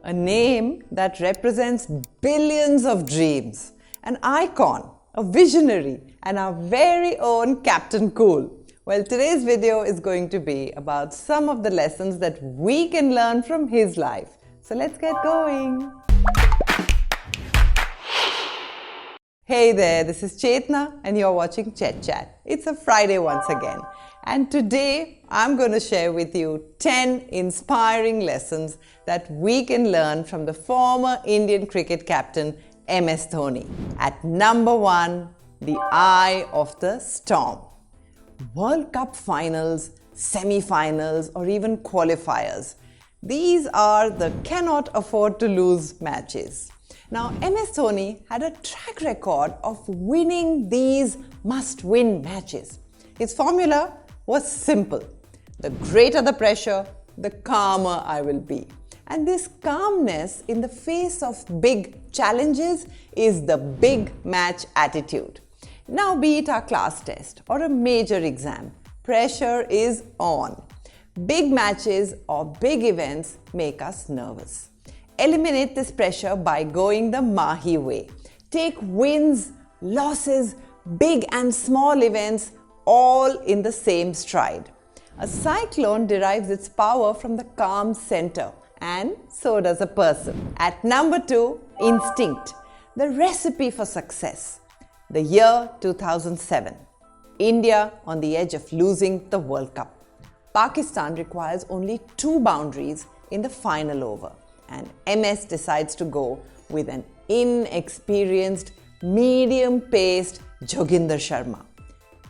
a name that represents billions of dreams, an icon, a visionary, and our very own Captain Cool. Well, today's video is going to be about some of the lessons that we can learn from his life. So let's get going. Hey there, this is Chetna and you're watching ChetChat. It's a Friday once again. And today I'm going to share with you 10 inspiring lessons that we can learn from the former Indian cricket captain MS Dhoni. At number 1, the eye of the storm. World Cup finals, semi-finals or even qualifiers. These are the cannot afford to lose matches. Now, MS Dhoni had a track record of winning these must-win matches. His formula was simple. The greater the pressure, the calmer I will be. And this calmness in the face of big challenges is the big match attitude. Now, be it our class test or a major exam, pressure is on. Big matches or big events make us nervous. Eliminate this pressure by going the Mahi way. Take wins, losses, big and small events all in the same stride. A cyclone derives its power from the calm center, and so does a person. At number 2, instinct, the recipe for success. The year 2007. India on the edge of losing the World Cup. Pakistan requires only 2 boundaries in the final over, and MS decides to go with an inexperienced, medium-paced Joginder Sharma.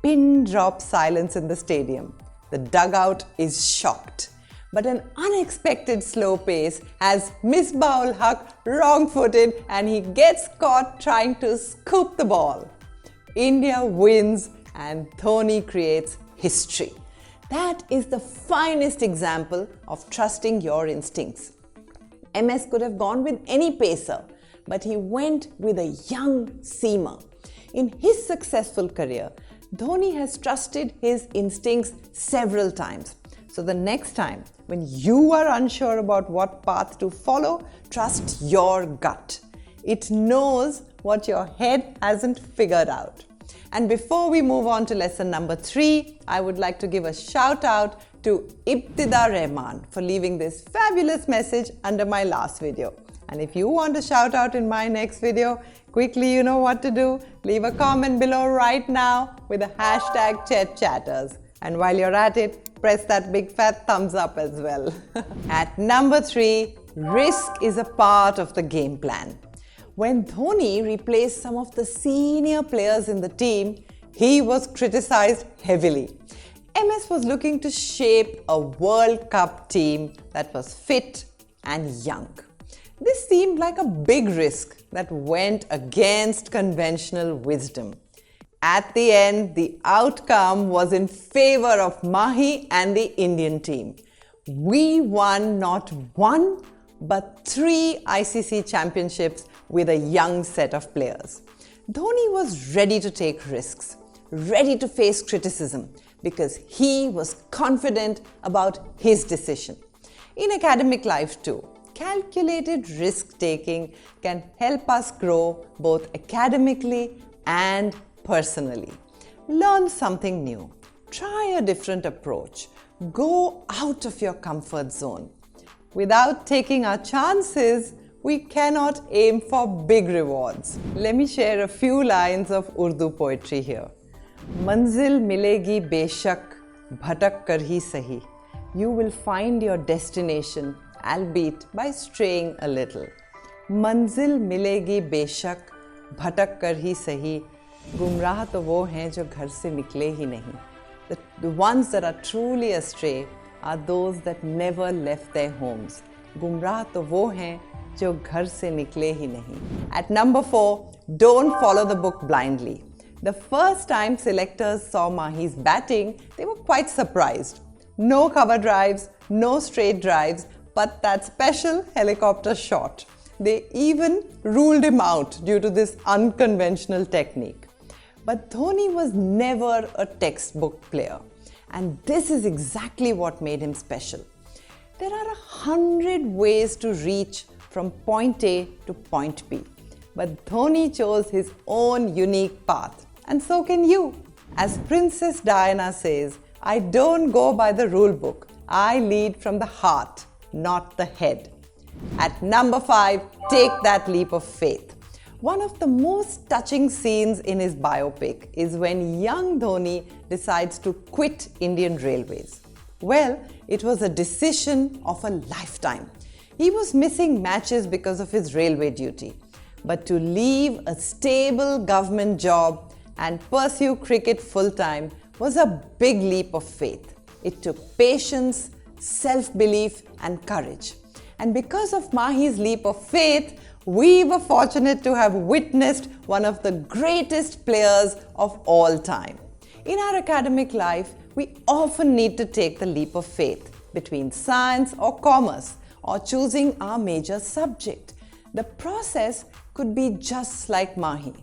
Pin drop silence in the stadium. The dugout is shocked. But an unexpected slow pace has Misbah-ul-Haq wrong-footed and he gets caught trying to scoop the ball. India wins and Dhoni creates history. That is the finest example of trusting your instincts. MS could have gone with any pacer, but he went with a young seamer. In his successful career, Dhoni has trusted his instincts several times. So the next time when you are unsure about what path to follow, trust your gut. It knows what your head hasn't figured out. And before we move on to lesson number 3, I would like to give a shout out to Ibtida Rahman for leaving this fabulous message under my last video. And if you want a shout out in my next video, quickly you know what to do. Leave a comment below right now with the hashtag ChetChatters. And while you're at it, press that big fat thumbs up as well. At number 3, risk is a part of the game plan. When Dhoni replaced some of the senior players in the team, he was criticized heavily. MS was looking to shape a World Cup team that was fit and young. This seemed like a big risk that went against conventional wisdom. At the end, the outcome was in favor of Mahi and the Indian team. We won not 1, but 3 ICC championships with a young set of players. Dhoni was ready to take risks, ready to face criticism, because he was confident about his decision. In academic life too, calculated risk-taking can help us grow both academically and personally. Learn something new, try a different approach, go out of your comfort zone. Without taking our chances, we cannot aim for big rewards. Let me share a few lines of Urdu poetry here. Manzil milegi beshak, bhatak kar hi sahi. You will find your destination, albeit by straying a little. Manzil milegi beshak, bhatak kar hi sahi. Gumrah to wo hain jo ghar se nikle hi nahi. The ones that are truly astray are those that never left their homes. Gumrah to wo hain jo ghar se nikle hi nahi. At number 4, don't follow the book blindly. The first time selectors saw Mahi's batting, they were quite surprised. No cover drives, no straight drives, but that special helicopter shot. They even ruled him out due to this unconventional technique. But Dhoni was never a textbook player. And this is exactly what made him special. There are 100 ways to reach from point A to point B. But Dhoni chose his own unique path, and so can you. As Princess Diana says, I don't go by the rule book. I lead from the heart, not the head. At number 5, take that leap of faith. One of the most touching scenes in his biopic is when young Dhoni decides to quit Indian Railways. Well, it was a decision of a lifetime. He was missing matches because of his railway duty. But to leave a stable government job and pursue cricket full-time was a big leap of faith. It took patience, self-belief and courage. And because of Mahi's leap of faith, we were fortunate to have witnessed one of the greatest players of all time. In our academic life, we often need to take the leap of faith between science or commerce or choosing our major subject. The process could be just like Mahi.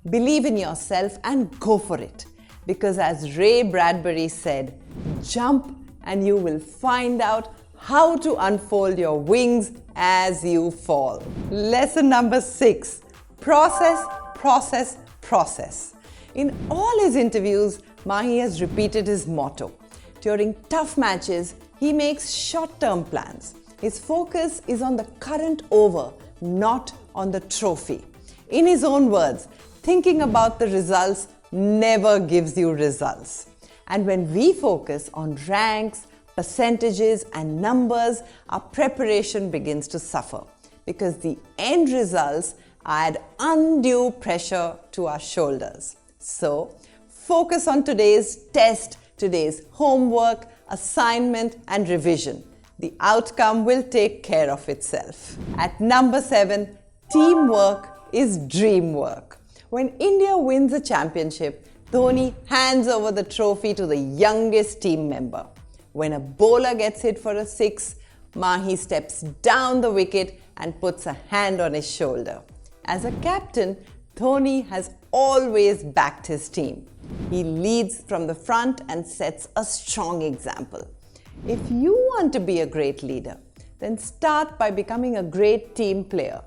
Believe in yourself and go for it. Because as Ray Bradbury said, jump and you will find out how to unfold your wings as you fall. Lesson number 6, process, process, process. In all his interviews, Mahi has repeated his motto. During tough matches, he makes short-term plans. His focus is on the current over, not on the trophy. In his own words, thinking about the results never gives you results. And when we focus on ranks, percentages and numbers, our preparation begins to suffer because the end results add undue pressure to our shoulders. So, focus on today's test, today's homework, assignment and revision. The outcome will take care of itself. At number 7, teamwork is dreamwork. When India wins a championship, Dhoni hands over the trophy to the youngest team member. When a bowler gets hit for a 6, Mahi steps down the wicket and puts a hand on his shoulder. As a captain, Dhoni has always backed his team. He leads from the front and sets a strong example. If you want to be a great leader, then start by becoming a great team player,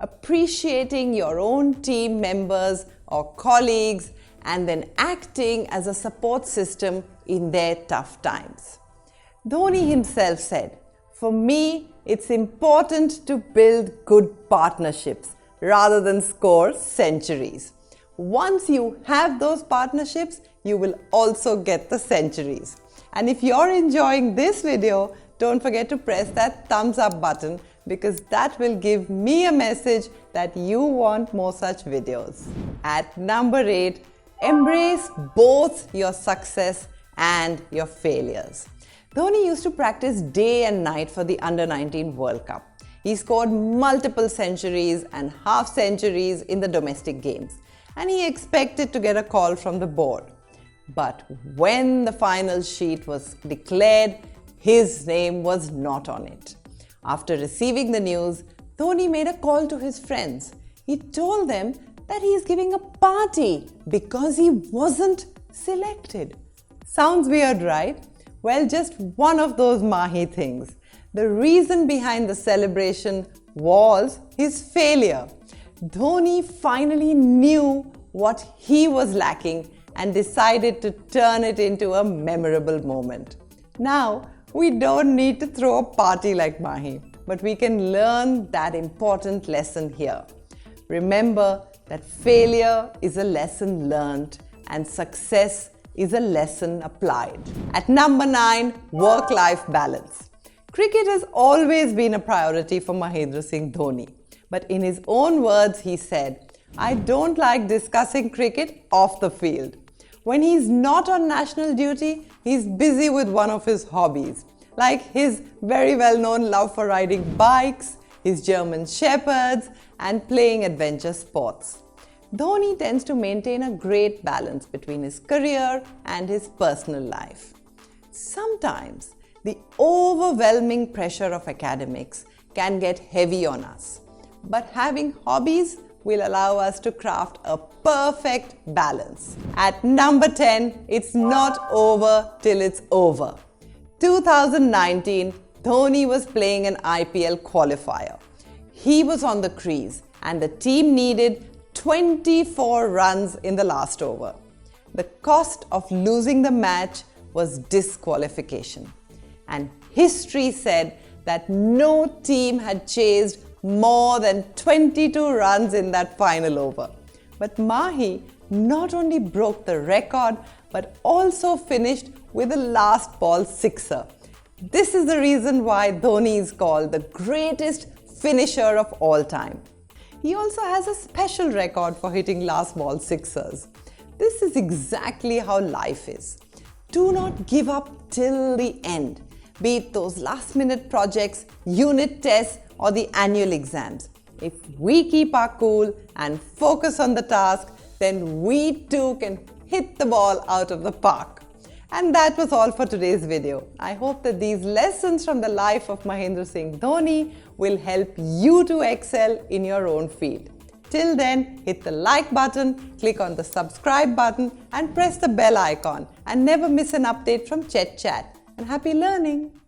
appreciating your own team members or colleagues, and then acting as a support system in their tough times. Dhoni himself said, "For me, it's important to build good partnerships rather than score centuries. Once you have those partnerships, you will also get the centuries." And if you're enjoying this video, don't forget to press that thumbs up button because that will give me a message that you want more such videos. At number 8, embrace both your success and your failures. Dhoni used to practice day and night for the Under-19 World Cup. He scored multiple centuries and half centuries in the domestic games, and he expected to get a call from the board. But when the final sheet was declared, his name was not on it. After receiving the news, Dhoni made a call to his friends. He told them that he is giving a party because he wasn't selected. Sounds weird, right? Well, just one of those Mahi things. The reason behind the celebration was his failure. Dhoni finally knew what he was lacking and decided to turn it into a memorable moment. Now, we don't need to throw a party like Mahi, but we can learn that important lesson here. Remember that failure is a lesson learned and success is a lesson applied. At number 9, work-life balance. Cricket has always been a priority for Mahendra Singh Dhoni. But in his own words, he said, "I don't like discussing cricket off the field." When he's not on national duty, he's busy with one of his hobbies, like his very well-known love for riding bikes, his German shepherds, and playing adventure sports. Dhoni tends to maintain a great balance between his career and his personal life. Sometimes, the overwhelming pressure of academics can get heavy on us, but having hobbies will allow us to craft a perfect balance. At number 10, it's not over till it's over. 2019, Dhoni was playing an IPL qualifier. He was on the crease and the team needed 24 runs in the last over. The cost of losing the match was disqualification. And history said that no team had chased more than 22 runs in that final over. But Mahi not only broke the record but also finished with a last ball sixer. This is the reason why Dhoni is called the greatest finisher of all time. He also has a special record for hitting last ball sixers. This is exactly how life is. Do not give up till the end, be it those last-minute projects, unit tests, or the annual exams. If we keep our cool and focus on the task, then we too can hit the ball out of the park. And that was all for today's video. I hope that these lessons from the life of Mahendra Singh Dhoni will help you to excel in your own field. Till then, hit the like button, click on the subscribe button and press the bell icon and never miss an update from ChetChat. And happy learning!